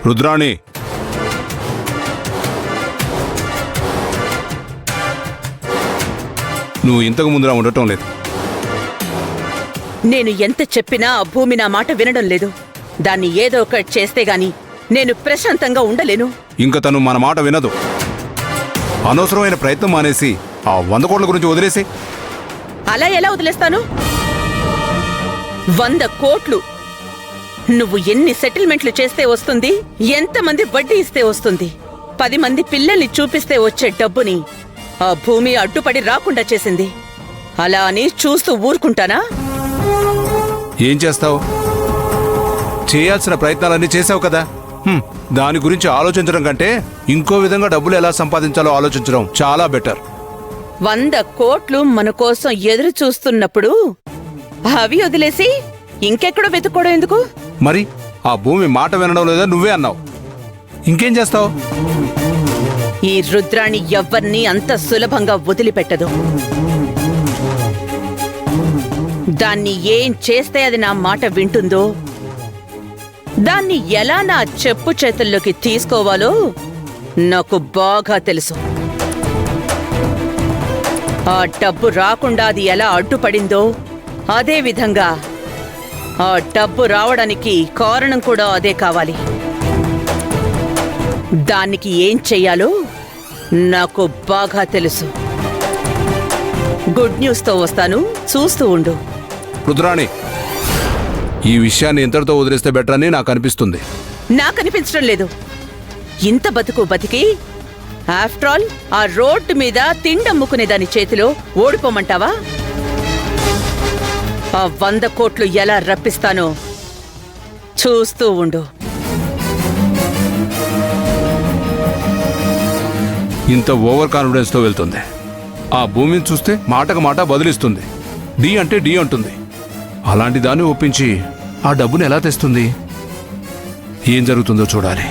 రుద్రాణి, నువ్వు ఇంతకు ముందులా ఉండటం లేదు. నేను ఎంత చెప్పినా ఆ భూమి నా మాట వినడం లేదు. దాన్ని ఏదో ఒకటి చేస్తే గాని నేను ప్రశాంతంగా ఉండలేను. ఇంక తను మన మాట వినదు. అనవసరమైన ప్రయత్నం మానేసి ఆ 100 కోట్ల గురించి వదిలేసి. అలా ఎలా వదిలేస్తాను? 100 కోట్లు నువ్వు ఎన్ని సెటిల్మెంట్లు చేస్తే వస్తుంది? ఎంతమంది వడ్డీ ఇస్తే వస్తుంది? 10 మంది పిల్లల్ని చూపిస్తే వచ్చే డబ్బుని ఆ భూమి అడ్డుపడి రాకుండా చేసింది. అలా అని చూస్తూ ఊరుకుంటానా? ఏం చేస్తావు? చేయాల్సిన ప్రయత్నాలన్నీ చేసావు కదా. దాని గురించి ఆలోచించడం కంటే ఇంకో విధంగా డబ్బులు ఎలా సంపాదించాలో ఆలోచించడం చాలా బెటర్. 100 కోట్లు మన కోసం ఎదురు చూస్తున్నప్పుడు అవి వదిలేసి ఇంకెక్కడో వెతుక్కోవడం ఎందుకు? మరి ఆ భూమి మాట వినడం లేదా నువ్వే అన్నావు. ఇంకేం చేస్తావు? ఈ రుద్రాణి ఎవ్వర్నీ అంత సులభంగా వదిలిపెట్టదు. దాన్ని ఏం చేస్తే అది నా మాట వింటుందో, దాన్ని ఎలా నా చెప్పు చేతుల్లోకి తీసుకోవాలో నాకు బాగా తెలుసు. ఆ డబ్బు రాకుండా అది ఎలా అడ్డుపడిందో, అదే విధంగా ఆ డబ్బు రావడానికి కారణం కూడా అదే కావాలి. దానికి ఏం చెయ్యాలో నాకు బాగా తెలుసు. గుడ్ న్యూస్తో వస్తాను, చూస్తూ ఉండు. రుద్రాణి, ఈ విషయాన్ని ఇంతటితో వదిలేస్తే బెటర్ అని నాకు అనిపిస్తుంది. నాకు అనిపించడం లేదు. ఇంత బతుకు బతికి ఆఫ్టర్ ఆల్ ఆ రోడ్డు మీద తిండమ్ముకునే దాని చేతిలో ఓడిపోమంటావా? ఆ 100 కోట్లు ఎలా రప్పిస్తానో చూస్తూ ఉండు. ఇంత ఓవర్ కాన్ఫిడెన్స్ తో వెళ్తుంది. ఆ భూమిని చూస్తే మాటకు మాట బదులిస్తుంది. డి అంటే డి అంటుంది. అలాంటి దాన్ని ఒప్పించి ఆ డబ్బును ఎలా తెస్తుంది? ఏం జరుగుతుందో చూడాలి.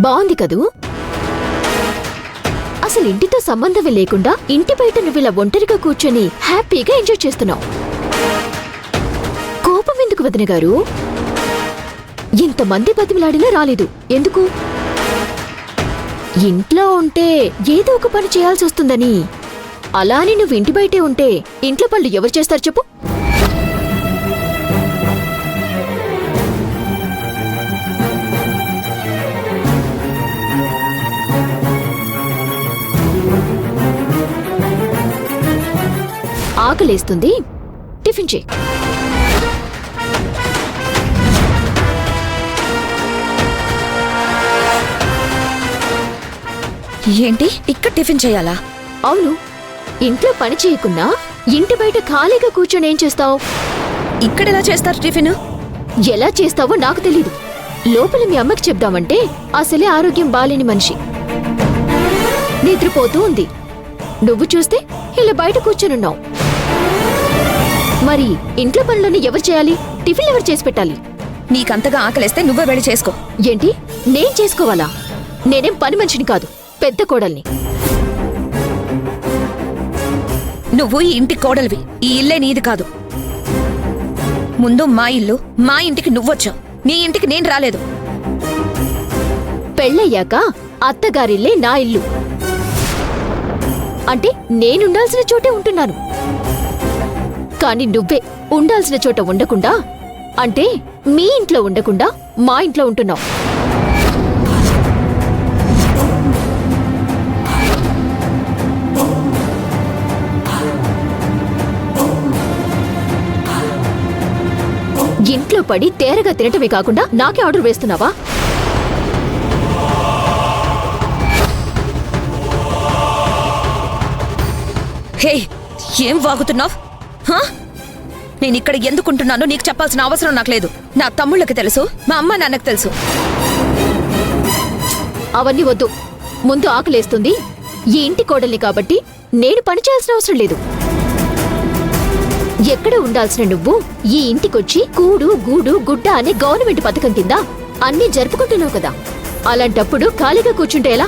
బాగుంది కదూ? అసలు ఇంటితో సంబంధమే లేకుండా ఇంటి బయట నువ్వు ఇలా ఒంటరిగా కూర్చొని హ్యాపీగా ఎంజాయ్ చేస్తున్నావు. కోపం ఎందుకు వదిన గారు? ఇంతమంది బతిమిలాడినా రాలేదు ఎందుకు? ఇంట్లో ఉంటే ఏదో ఒక పని చేయాల్సి వస్తుందని. అలానే నువ్వు ఇంటి బయటే ఉంటే ఇంట్లో పనులు ఎవరు చేస్తారు చెప్పు? ఆకలేస్తుంది, టిఫిన్ చేయి. ఏంటి ఇక్కడ టిఫిన్ చేయాలా? అవును, ఇంట్లో పని చేయకున్నా ఇంటి బయట ఖాళీగా కూర్చొని ఏం చేస్తావు? ఇక్కడెలా చేస్తారు టిఫిన్? ఎలా చేస్తావో నాకు తెలీదు. లోపల మీ అమ్మకి చెప్దామంటే అసలే ఆరోగ్యం బాలేని మనిషి, నిద్రపోతూ ఉంది. నువ్వు చూస్తే ఇలా బయట కూర్చొనున్నావు. మరి ఇంట్లో పనులను ఎవరు చేయాలి? టిఫిన్లు ఎవరు చేసి పెట్టాలి? నీకంతగా ఆకలేస్తే నువ్వే వెళ్ళి చేసుకో. ఏంటి, నేను చేసుకోవాలా? నేనేం పని మనిషిని కాదు, పెద్ద కోడల్ని. నువ్వు ఈ ఇంటి కోడలివి. ఈ ఇల్లే నీది కాదు. ముందు మా ఇల్లు, మా ఇంటికి నువ్వొచ్చావు. నీ ఇంటికి నేను రాలేదు. పెళ్ళయ్యాక అత్తగారిల్లే నా ఇల్లు. అంటే నేనుండాల్సిన చోటే ఉంటున్నాను. కాని నువ్వే ఉండాల్సిన చోట ఉండకుండా, అంటే మీ ఇంట్లో ఉండకుండా మా ఇంట్లో ఉంటున్నావు. ఇంట్లో పడి తేరగా తినటమే కాకుండా నాకే ఆర్డర్ వేస్తున్నావా? హే, ఏం వాగుతున్నావ్? నేనిక్కడ ఎందుకుంటున్నానో నీకు చెప్పాల్సిన అవసరం నాకు లేదు. నా తమ్ముళ్ళకి తెలుసు, మా అమ్మ నాన్నకు తెలుసు. అవన్నీ వద్దు. ముందు ఆకలేస్తుంది. ఈ ఇంటి కోడల్ని కాబట్టి నేను పని చేయాల్సిన అవసరం లేదు. ఎక్కడ ఉండాల్సిన నువ్వు ఈ ఇంటికొచ్చి కూడు గూడు గుడ్డ అనే గవర్నమెంట్ పథకం కింద అన్నీ జరుపుకుంటున్నావు కదా. అలాంటప్పుడు ఖాళీగా కూర్చుంటే ఎలా?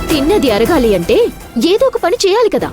తిన్నది అరగాలి అంటే ఏదో ఒక పని చేయాలి కదా.